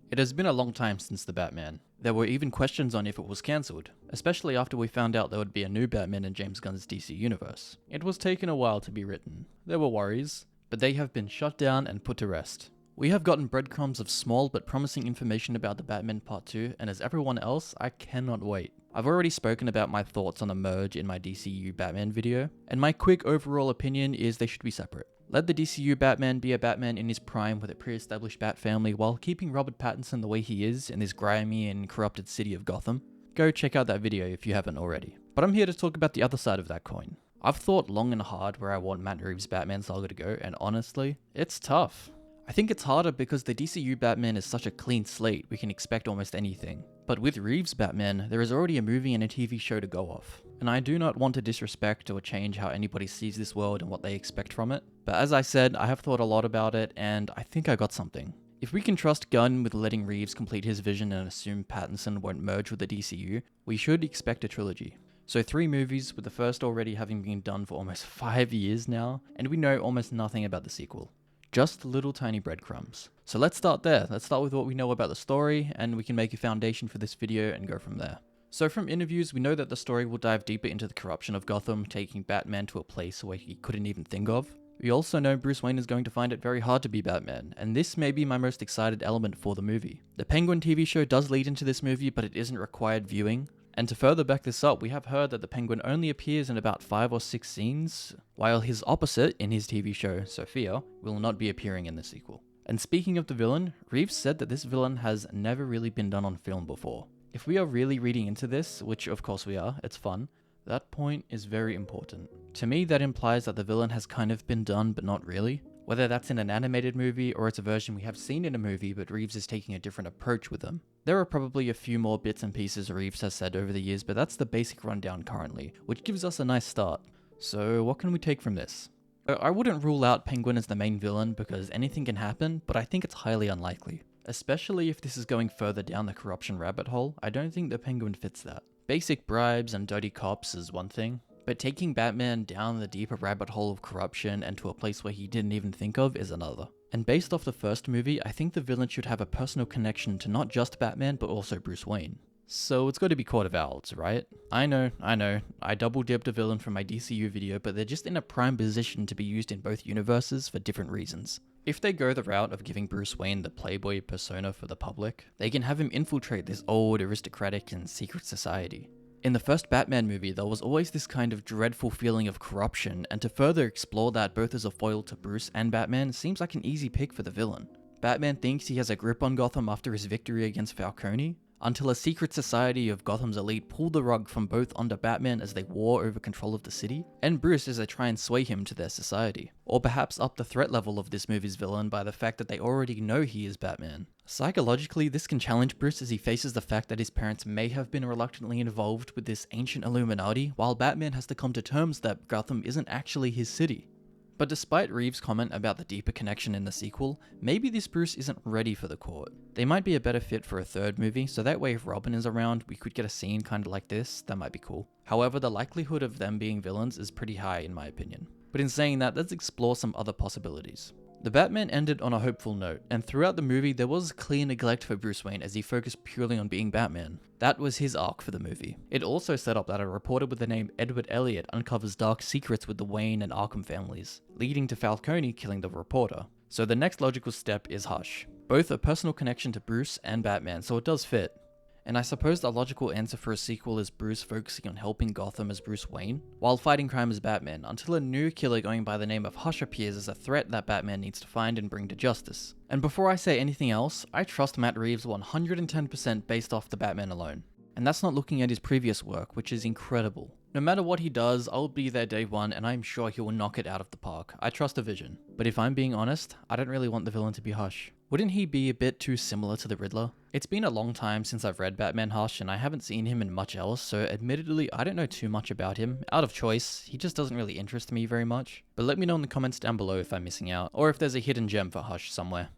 It has been a long time since The Batman. There were even questions on if it was cancelled, especially after we found out there would be a new Batman in James Gunn's DC universe. It was taken a while to be written. There were worries, but they have been shut down and put to rest. We have gotten breadcrumbs of small but promising information about The Batman Part 2, and as everyone else, I cannot wait. I've already spoken about my thoughts on the merge in my DCU Batman video, and my quick overall opinion is they should be separate. Let the DCU Batman be a Batman in his prime with a pre-established Bat family while keeping Robert Pattinson the way he is in this grimy and corrupted city of Gotham. Go check out that video if you haven't already. But I'm here to talk about the other side of that coin. I've thought long and hard where I want Matt Reeves' Batman saga to go, and honestly, it's tough. I think it's harder because the DCU Batman is such a clean slate, we can expect almost anything. But with Reeves' Batman, there is already a movie and a TV show to go off. And I do not want to disrespect or change how anybody sees this world and what they expect from it. But as I said, I have thought a lot about it, and I think I got something. If we can trust Gunn with letting Reeves complete his vision and assume Pattinson won't merge with the DCU, we should expect a trilogy. So 3 movies, with the first already having been done for almost 5 years now, and we know almost nothing about the sequel. Just little tiny breadcrumbs. So let's start there. Let's start with what we know about the story, and we can make a foundation for this video and go from there. So from interviews, we know that the story will dive deeper into the corruption of Gotham, taking Batman to a place where he couldn't even think of. We also know Bruce Wayne is going to find it very hard to be Batman, and this may be my most excited element for the movie. The Penguin TV show does lead into this movie, but it isn't required viewing. And to further back this up, we have heard that the Penguin only appears in about 5 or 6 scenes, while his opposite in his TV show, Sophia, will not be appearing in the sequel. And speaking of the villain, Reeves said that this villain has never really been done on film before. If we are really reading into this, which of course we are, it's fun, that point is very important. To me, that implies that the villain has kind of been done, but not really. Whether that's in an animated movie or it's a version we have seen in a movie, but Reeves is taking a different approach with them. There are probably a few more bits and pieces Reeves has said over the years, but that's the basic rundown currently, which gives us a nice start. So what can we take from this? I wouldn't rule out Penguin as the main villain because anything can happen, but I think it's highly unlikely. Especially if this is going further down the corruption rabbit hole, I don't think the Penguin fits that. Basic bribes and dirty cops is one thing, but taking Batman down the deeper rabbit hole of corruption and to a place where he didn't even think of is another. And based off the first movie, I think the villain should have a personal connection to not just Batman, but also Bruce Wayne. So it's got to be Court of Owls, right? I know, I double dipped a villain from my DCU video, but they're just in a prime position to be used in both universes for different reasons. If they go the route of giving Bruce Wayne the playboy persona for the public, they can have him infiltrate this old aristocratic and secret society. In the first Batman movie, there was always this kind of dreadful feeling of corruption, and to further explore that both as a foil to Bruce and Batman seems like an easy pick for the villain. Batman thinks he has a grip on Gotham after his victory against Falcone, until a secret society of Gotham's elite pull the rug from both under Batman as they war over control of the city, and Bruce as they try and sway him to their society. Or perhaps up the threat level of this movie's villain by the fact that they already know he is Batman. Psychologically, this can challenge Bruce as he faces the fact that his parents may have been reluctantly involved with this ancient Illuminati, while Batman has to come to terms that Gotham isn't actually his city. But despite Reeves' comment about the deeper connection in the sequel, maybe this Bruce isn't ready for the court. They might be a better fit for a third movie, so that way if Robin is around, we could get a scene kinda like this, that might be cool. However, the likelihood of them being villains is pretty high in my opinion. But in saying that, let's explore some other possibilities. The Batman ended on a hopeful note, and throughout the movie there was clear neglect for Bruce Wayne as he focused purely on being Batman. That was his arc for the movie. It also set up that a reporter with the name Edward Elliot uncovers dark secrets with the Wayne and Arkham families, leading to Falcone killing the reporter. So the next logical step is Hush. Both a personal connection to Bruce and Batman, so it does fit. And I suppose the logical answer for a sequel is Bruce focusing on helping Gotham as Bruce Wayne, while fighting crime as Batman, until a new killer going by the name of Hush appears as a threat that Batman needs to find and bring to justice. And before I say anything else, I trust Matt Reeves 110% based off the Batman alone. And that's not looking at his previous work, which is incredible. No matter what he does, I'll be there day one and I'm sure he will knock it out of the park. I trust the vision. But if I'm being honest, I don't really want the villain to be Hush. Wouldn't he be a bit too similar to the Riddler? It's been a long time since I've read Batman Hush and I haven't seen him in much else, so admittedly I don't know too much about him. Out of choice, he just doesn't really interest me very much. But let me know in the comments down below if I'm missing out, or if there's a hidden gem for Hush somewhere.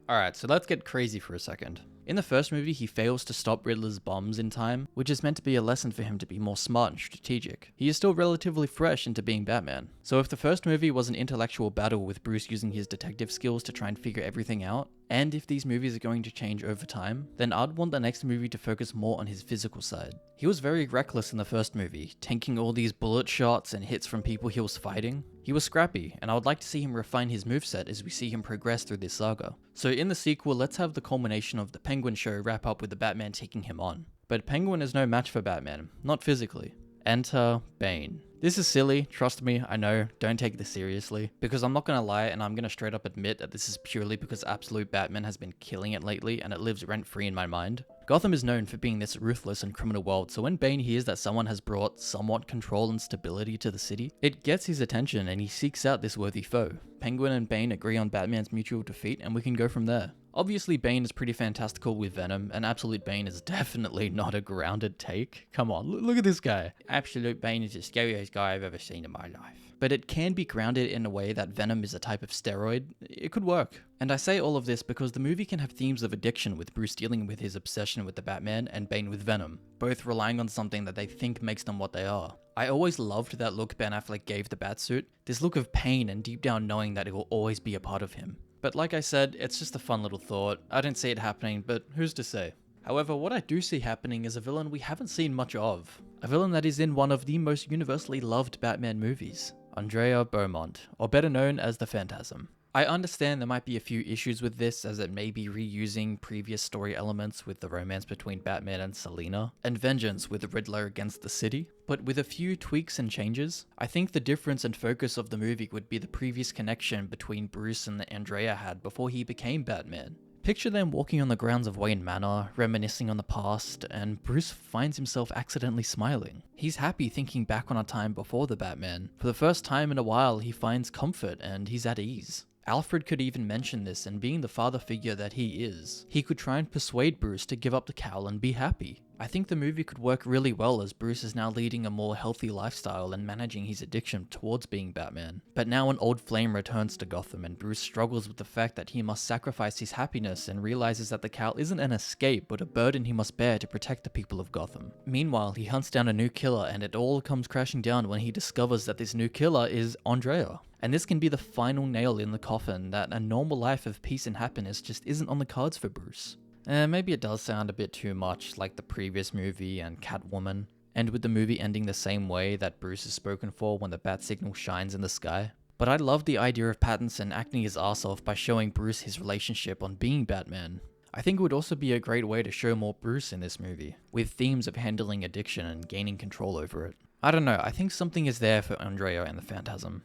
Alright, so let's get crazy for a second. In the first movie, he fails to stop Riddler's bombs in time, which is meant to be a lesson for him to be more smart and strategic. He is still relatively fresh into being Batman. So if the first movie was an intellectual battle with Bruce using his detective skills to try and figure everything out, and if these movies are going to change over time, then I'd want the next movie to focus more on his physical side. He was very reckless in the first movie, tanking all these bullet shots and hits from people he was fighting. He was scrappy, and I would like to see him refine his moveset as we see him progress through this saga. So in the sequel, let's have the culmination of the Penguin show wrap up with the Batman taking him on. But Penguin is no match for Batman, not physically. Enter Bane. This is silly, trust me, I know, don't take this seriously, because I'm not gonna lie and I'm gonna straight up admit that this is purely because Absolute Batman has been killing it lately and it lives rent-free in my mind. Gotham is known for being this ruthless and criminal world, so when Bane hears that someone has brought somewhat control and stability to the city, it gets his attention and he seeks out this worthy foe. Penguin and Bane agree on Batman's mutual defeat and we can go from there. Obviously, Bane is pretty fantastical with Venom, and Absolute Bane is definitely not a grounded take. Come on, look at this guy. Absolute Bane is the scariest guy I've ever seen in my life. But it can be grounded in a way that Venom is a type of steroid. It could work. And I say all of this because the movie can have themes of addiction, with Bruce dealing with his obsession with the Batman and Bane with Venom, both relying on something that they think makes them what they are. I always loved that look Ben Affleck gave the Batsuit, this look of pain and deep down knowing that it will always be a part of him. But like I said, it's just a fun little thought. I don't see it happening, but who's to say? However, what I do see happening is a villain we haven't seen much of. A villain that is in one of the most universally loved Batman movies, Andrea Beaumont, or better known as the Phantasm. I understand there might be a few issues with this, as it may be reusing previous story elements with the romance between Batman and Selina, and vengeance with the Riddler against the city, but with a few tweaks and changes, I think the difference and focus of the movie would be the previous connection between Bruce and Andrea had before he became Batman. Picture them walking on the grounds of Wayne Manor, reminiscing on the past, and Bruce finds himself accidentally smiling. He's happy thinking back on a time before the Batman. For the first time in a while, he finds comfort and he's at ease. Alfred could even mention this, and being the father figure that he is, he could try and persuade Bruce to give up the cowl and be happy. I think the movie could work really well as Bruce is now leading a more healthy lifestyle and managing his addiction towards being Batman. But now an old flame returns to Gotham and Bruce struggles with the fact that he must sacrifice his happiness and realizes that the cowl isn't an escape but a burden he must bear to protect the people of Gotham. Meanwhile, he hunts down a new killer and it all comes crashing down when he discovers that this new killer is Andrea. And this can be the final nail in the coffin that a normal life of peace and happiness just isn't on the cards for Bruce. Maybe it does sound a bit too much like the previous movie and Catwoman, and with the movie ending the same way that Bruce is spoken for when the bat signal shines in the sky. But I love the idea of Pattinson acting his ass off by showing Bruce his relationship on being Batman. I think it would also be a great way to show more Bruce in this movie, with themes of handling addiction and gaining control over it. I don't know, I think something is there for Andrea and the Phantasm.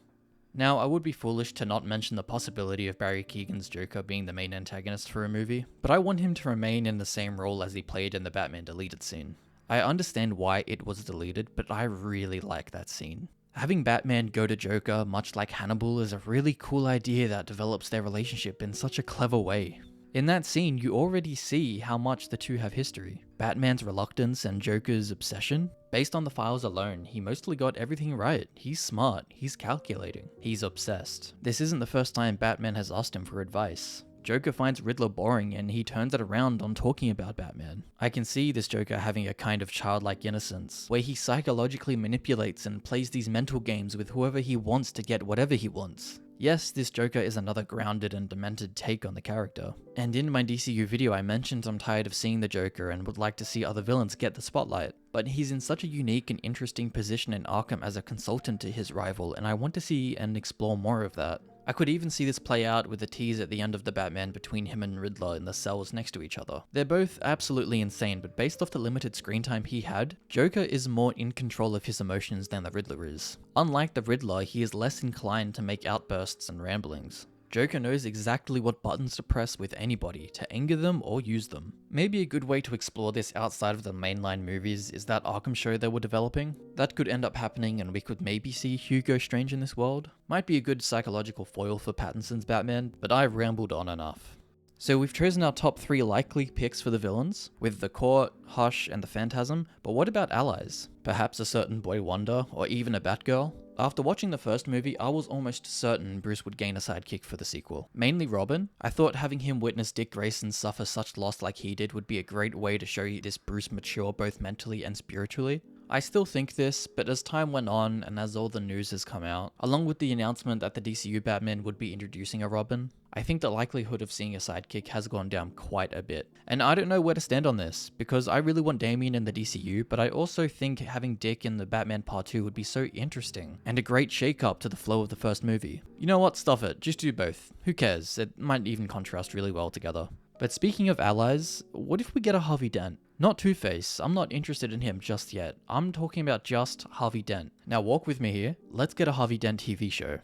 Now, I would be foolish to not mention the possibility of Barry Keoghan's Joker being the main antagonist for a movie, but I want him to remain in the same role as he played in the Batman deleted scene. I understand why it was deleted, but I really like that scene. Having Batman go to Joker, much like Hannibal, is a really cool idea that develops their relationship in such a clever way. In that scene, you already see how much the two have history. Batman's reluctance and Joker's obsession. Based on the files alone, he mostly got everything right. He's smart, he's calculating, he's obsessed. This isn't the first time Batman has asked him for advice. Joker finds Riddler boring and he turns it around on talking about Batman. I can see this Joker having a kind of childlike innocence, where he psychologically manipulates and plays these mental games with whoever he wants to get whatever he wants. Yes, this Joker is another grounded and demented take on the character. And in my DCU video I mentioned I'm tired of seeing the Joker and would like to see other villains get the spotlight. But he's in such a unique and interesting position in Arkham as a consultant to his rival, and I want to see and explore more of that. I could even see this play out with the tease at the end of the Batman between him and Riddler in the cells next to each other. They're both absolutely insane, but based off the limited screen time he had, Joker is more in control of his emotions than the Riddler is. Unlike the Riddler, he is less inclined to make outbursts and ramblings. Joker knows exactly what buttons to press with anybody to anger them or use them. Maybe a good way to explore this outside of the mainline movies is that Arkham show they were developing. That could end up happening and we could maybe see Hugo Strange in this world. Might be a good psychological foil for Pattinson's Batman, but I've rambled on enough. So we've chosen our top 3 likely picks for the villains, with the Court, Hush, and the Phantasm, but what about allies? Perhaps a certain Boy Wonder, or even a Batgirl? After watching the first movie, I was almost certain Bruce would gain a sidekick for the sequel. Mainly Robin. I thought having him witness Dick Grayson suffer such loss like he did would be a great way to show you this Bruce mature both mentally and spiritually. I still think this, but as time went on and as all the news has come out, along with the announcement that the DCU Batman would be introducing a Robin, I think the likelihood of seeing a sidekick has gone down quite a bit. And I don't know where to stand on this, because I really want Damian in the DCU, but I also think having Dick in the Batman Part 2 would be so interesting, and a great shake-up to the flow of the first movie. You know what, stuff it, just do both. Who cares, it might even contrast really well together. But speaking of allies, what if we get a Harvey Dent? Not Two-Face, I'm not interested in him just yet. I'm talking about just Harvey Dent. Now walk with me here, let's get a Harvey Dent TV show.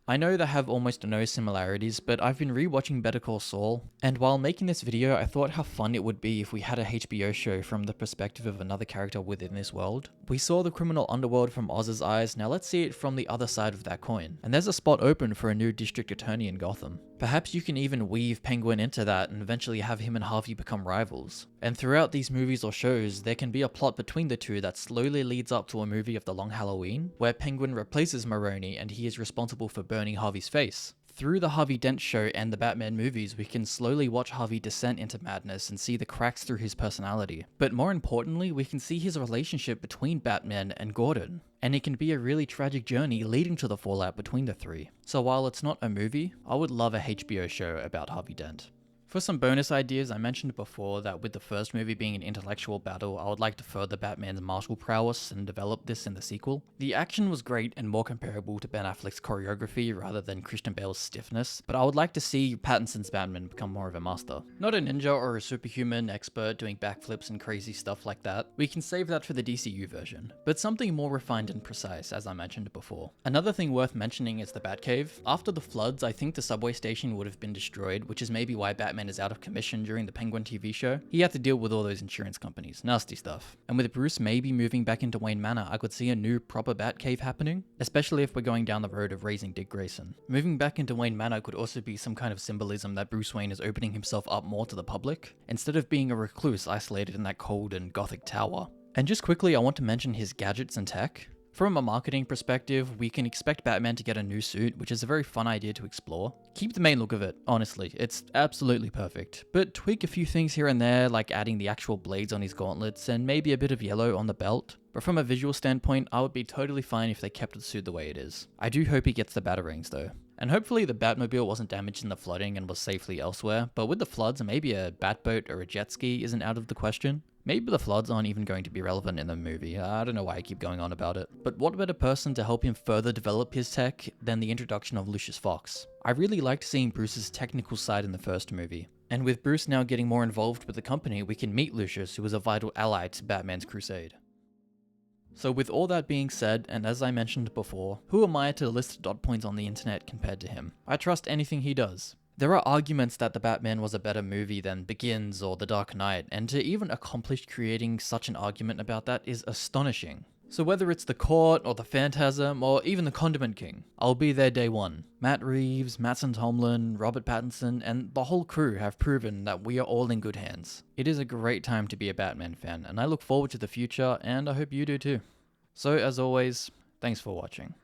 I know they have almost no similarities, but I've been rewatching Better Call Saul, and while making this video, I thought how fun it would be if we had a HBO show from the perspective of another character within this world. We saw the criminal underworld from Oz's eyes, now let's see it from the other side of that coin. And there's a spot open for a new district attorney in Gotham. Perhaps you can even weave Penguin into that and eventually have him and Harvey become rivals. And throughout these movies or shows, there can be a plot between the two that slowly leads up to a movie of The Long Halloween, where Penguin replaces Maroni and he is responsible for burning Harvey's face. Through the Harvey Dent show and the Batman movies, we can slowly watch Harvey descend into madness and see the cracks through his personality. But more importantly, we can see his relationship between Batman and Gordon. And it can be a really tragic journey leading to the fallout between the three. So while it's not a movie, I would love a HBO show about Harvey Dent. For some bonus ideas, I mentioned before that with the first movie being an intellectual battle, I would like to further Batman's martial prowess and develop this in the sequel. The action was great and more comparable to Ben Affleck's choreography rather than Christian Bale's stiffness, but I would like to see Pattinson's Batman become more of a master. Not a ninja or a superhuman expert doing backflips and crazy stuff like that. We can save that for the DCU version, but something more refined and precise, as I mentioned before. Another thing worth mentioning is the Batcave. After the floods, I think the subway station would have been destroyed, which is maybe why Batman is out of commission during the Penguin TV show. He had to deal with all those insurance companies. Nasty stuff. And with Bruce maybe moving back into Wayne Manor, I could see a new proper Batcave happening, especially if we're going down the road of raising Dick Grayson. Moving back into Wayne Manor could also be some kind of symbolism that Bruce Wayne is opening himself up more to the public, instead of being a recluse isolated in that cold and gothic tower. And just quickly, I want to mention his gadgets and tech. From a marketing perspective, we can expect Batman to get a new suit, which is a very fun idea to explore. Keep the main look of it, honestly, it's absolutely perfect. But tweak a few things here and there, like adding the actual blades on his gauntlets and maybe a bit of yellow on the belt. But from a visual standpoint, I would be totally fine if they kept the suit the way it is. I do hope he gets the Batarangs though. And hopefully the Batmobile wasn't damaged in the flooding and was safely elsewhere, but with the floods, maybe a Batboat or a jet ski isn't out of the question. Maybe the floods aren't even going to be relevant in the movie, I don't know why I keep going on about it. But what better person to help him further develop his tech than the introduction of Lucius Fox? I really liked seeing Bruce's technical side in the first movie. And with Bruce now getting more involved with the company, we can meet Lucius, who is a vital ally to Batman's crusade. So with all that being said, and as I mentioned before, who am I to list dot points on the internet compared to him? I trust anything he does. There are arguments that The Batman was a better movie than Begins or The Dark Knight, and to even accomplish creating such an argument about that is astonishing. So whether it's The Court, or The Phantasm, or even The Condiment King, I'll be there day one. Matt Reeves, Mattson Tomlin, Robert Pattinson, and the whole crew have proven that we are all in good hands. It is a great time to be a Batman fan, and I look forward to the future, and I hope you do too. So as always, thanks for watching.